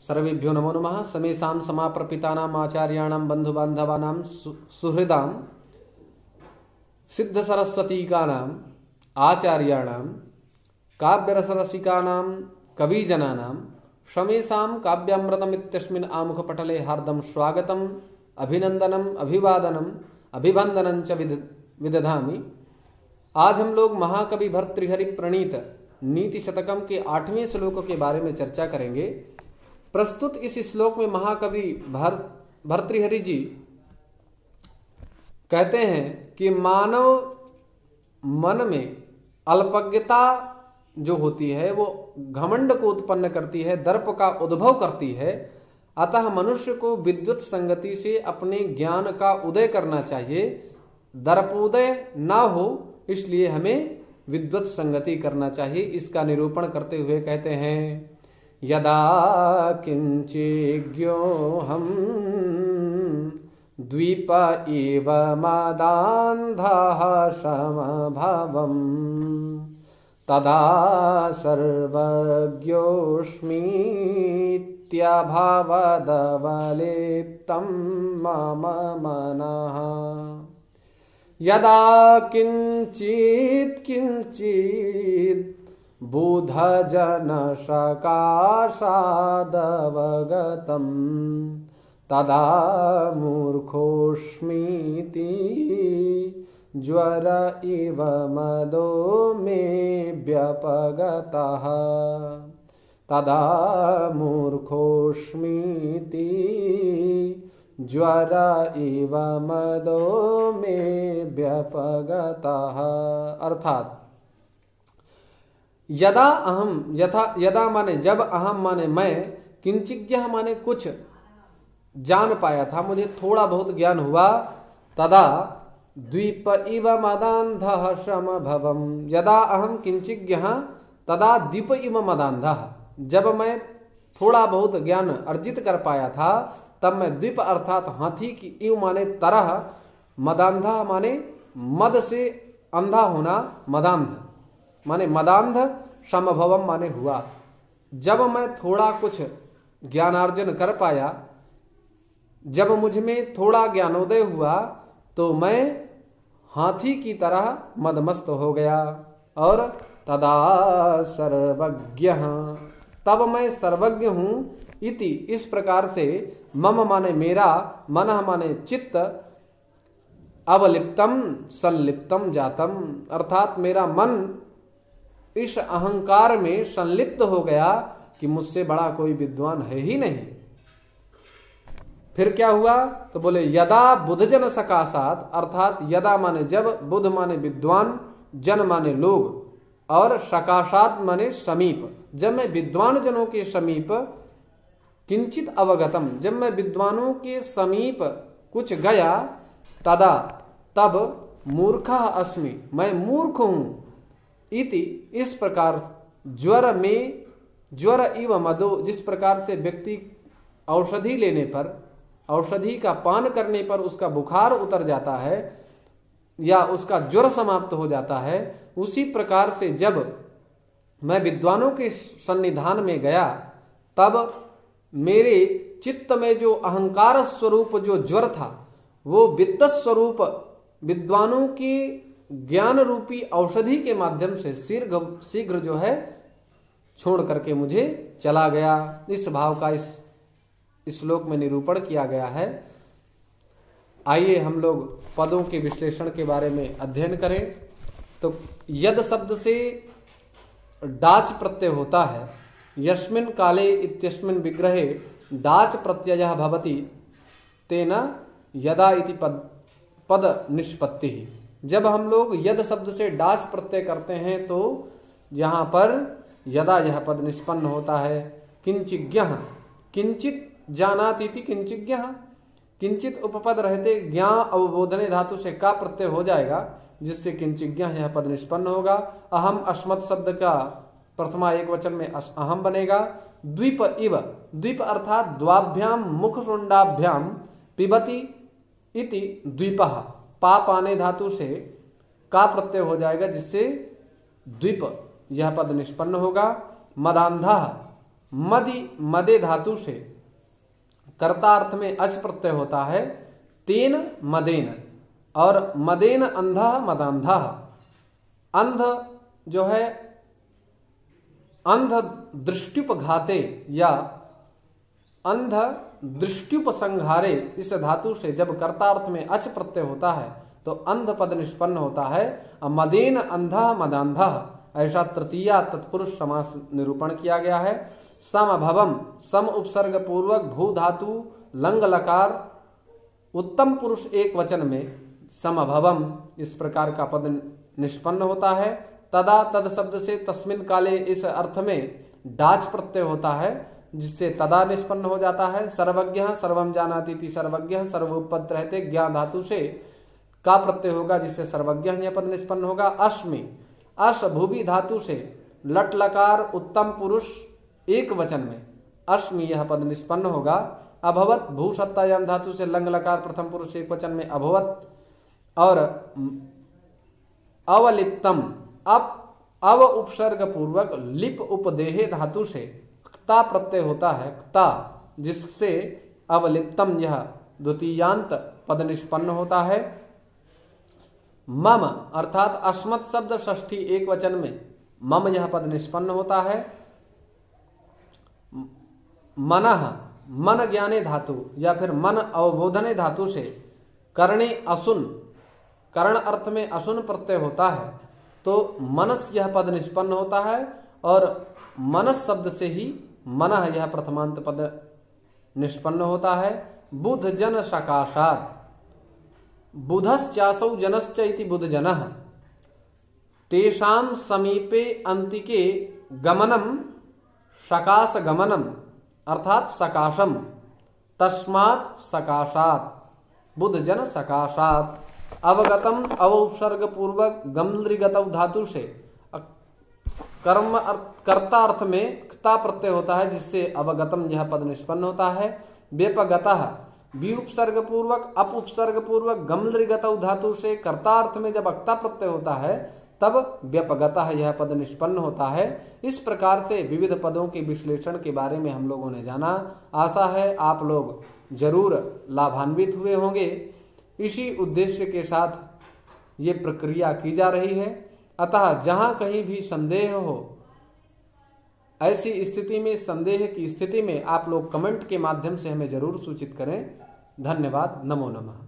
सर्वेभ्यो नमो नमः। समेषां समाप्रपितानाम् आचार्याणां बन्धुबान्धवानां सुहृदां सिद्ध सरस्वतीकानाम् आचार्याणां काव्यरसरसिकानां कविजनानां समेषां काव्यामृतमित्यस्मिन् आमुखपटले हार्दं स्वागतम् अभिनंदनम अभिवादनम अभिवंदनं च विदधामि। आज हम लोग महाकवि भर्तृहरि प्रणीत नीति शतकम के 8वें श्लोक के बारे में चर्चा करेंगे। प्रस्तुत इस श्लोक में महाकवि भर्तृहरि जी कहते हैं कि मानव मन में अल्पज्ञता जो होती है वो घमंड को उत्पन्न करती है, दर्प का उद्भव करती है। अतः मनुष्य को विद्वत संगति से अपने ज्ञान का उदय करना चाहिए। दर्पोदय ना हो इसलिए हमें विद्वत संगति करना चाहिए। इसका निरूपण करते हुए कहते हैं यदा किंचिज्ञो हम द्वीप इव मदान्धः समभवम् तदा सर्वज्ञोऽस्मीत्यभवदवलिप्तं मम मनः। यदा किंचित् किंचित् बुधजनसकाशादवगतं तदा मूर्खोऽस्मीति ज्वर इव मदो मे व्यपगतः। तदा मूर्खोऽस्मीति ज्वर इव मदो मे व्यपगतः। अर्थात यदा अहम यदा माने जब, अहम माने मैं, किंचिज्ञ माने कुछ जान पाया था, मुझे थोड़ा बहुत ज्ञान हुआ। तदा द्वीप इव मदान्धः समभवम्। यदा अहम किंचिज्ञ तदा द्वीप इव मदान्धः। जब मैं थोड़ा बहुत ज्ञान अर्जित कर पाया था तब मैं द्वीप अर्थात हाथी की इव माने तरह, मदान्धः माने मद से अंधा होना, मदान्ध माने मदान्ध, समभवम माने हुआ। जब मैं थोड़ा कुछ ज्ञानार्जन कर पाया, जब मुझ में थोड़ा ज्ञानोदय हुआ तो मैं हाथी की तरह मदमस्त हो गया। और तदा सर्वज्ञ, तब मैं सर्वज्ञ हूं। इति इस प्रकार से मम माने मेरा, मनः माने चित्त, अवलिप्तम संलिप्तम जातम, अर्थात मेरा मन इस अहंकार में संलिप्त हो गया कि मुझसे बड़ा कोई विद्वान है ही नहीं। फिर क्या हुआ तो बोले यदा बुधजन सकाशात, अर्थात यदा माने जब, बुध माने विद्वान, जन माने लोग, और सकाशात माने समीप। जब मैं विद्वान जनों के समीप, किंचित अवगतम, जब मैं विद्वानों के समीप कुछ गया, तदा तब मूर्खा अस्मि, मैं मूर्ख हूं। इति इस प्रकार ज्वर में, ज्वर इव मदो, जिस प्रकार से व्यक्ति औषधि लेने पर, औषधि का पान करने पर उसका बुखार उतर जाता है या उसका ज्वर समाप्त हो जाता है, उसी प्रकार से जब मैं विद्वानों के सन्निधान में गया तब मेरे चित्त में जो अहंकार स्वरूप जो ज्वर था वो विद्वत स्वरूप विद्वानों के ज्ञान रूपी औषधि के माध्यम से शीघ्र जो है छोड़ करके मुझे चला गया। इस भाव का इस श्लोक में निरूपण किया गया है। आइए हम लोग पदों के विश्लेषण के बारे में अध्ययन करें। तो यद शब्द से डाच प्रत्यय होता है। यस्मिन् काले इत्यस्मिन् विग्रहे डाच प्रत्ययः भवति तेन यदा इति पद निष्पत्ति। जब हम लोग यद शब्द से डाच प्रत्यय करते हैं तो यहाँ पर यदा यह पद निष्पन्न होता है। किंचिज्ञः, किंचित जानातीति किंचिज्ञः, किंचित उपपद रहते ज्ञा अवबोधने धातु से का प्रत्यय हो जाएगा जिससे किंचिज्ञः यह पद निष्पन्न होगा। अहम अस्मत् शब्द का प्रथमा एक वचन में अहम बनेगा। द्वीप इव, द्वीप अर्थात द्वाभ्याम मुखशुंडाभ्याम पिबति इति द्वीपः, पाप आने धातु से का प्रत्यय हो जाएगा जिससे द्वीप यह पद निष्पन्न होगा। मदांधः, मदि मदे धातु से कर्ता अर्थ में अच प्रत्यय होता है, तेन मदेन, और मदेन अंधः मदांधः। अंध जो है अंध दृष्टुपघाते या अंध दृष्टुपसंहारे, इस धातु से जब कर्तार्थ में अच प्रत्यय होता है तो अंध पद निष्पन्न होता है। मदेन अंधः मदांधः, ऐसा तृतीया तत्पुरुष समास निरूपण किया गया है। समभवम, सम उपसर्ग पूर्वक भू धातु लंग लकार उत्तम पुरुष एक वचन में समभवम इस प्रकार का पद निष्पन्न होता है। तदा तद शब्द से तस्मिन काले इस अर्थ में डाच प्रत्यय होता है, जिससे तदा निष्पन्न हो जाता है। सर्वज्ञ सर्वम जानाति सर्वज्ञ सर्वोपद रहते ज्ञा धातु से का प्रत्यय होगा, जिससे सर्वज्ञ यह पद निष्पन्न होगा। अश्मि, अश भूवि धातु से लट लकार उत्तम पुरुष एक वचन में अश्मि यह पद निष्पन्न होगा। अभवत भू सत्तायाम धातु से लंग लकार प्रथम पुरुष एक वचन में अभवत, और अवलिप्तम अव उपसर्ग पूर्वक लिप उपदेहे धातु से क्ता प्रत्यय होता है, क्ता, जिससे अवलिप्तम यह द्वितीयांत पद निष्पन्न होता है। मम अर्थात अस्मत् शब्द षष्ठी एक वचन में मम यह पद निष्पन्न होता है। मनः मन ज्ञाने धातु या फिर मन अवबोधने धातु से कर्णे असुन, कर्ण अर्थ में असुन प्रत्यय होता है, तो मनस यह पद निष्पन्न होता है, और मनस शब्द से ही मनः यह प्रथमांत पद निष्पन्न होता है। बुध जन सकाशात, बुधश्चासौ जनश्च इति बुध जनः, तेषां समीपे अंतिके गमनम सकाश गमनम अर्थात सकाशम, तस्मात् सकाशात, बुध जन सकाशात। अवगतम अवउपसर्ग पूर्वक गमलृगतौ धातु से कर्म कर्ता अर्थ में क्ता प्रत्यय होता है, जिससे अवगतम यह पद निष्पन्न होता है। व्यपगतः विउपसर्ग पूर्वक अप उपसर्ग पूर्वक गमलृगतौ धातु से कर्ता अर्थ में जब अक्ता प्रत्यय होता है तब व्यपगतः यह पद निष्पन्न होता है। इस प्रकार से विविध पदों के विश्लेषण के बारे में हम लोगों ने जाना। आशा है आप लोग जरूर लाभान्वित हुए होंगे। इसी उद्देश्य के साथ ये प्रक्रिया की जा रही है। अतः जहां कहीं भी संदेह हो, ऐसी स्थिति में, संदेह की स्थिति में आप लोग कमेंट के माध्यम से हमें जरूर सूचित करें। धन्यवाद। नमो नमः।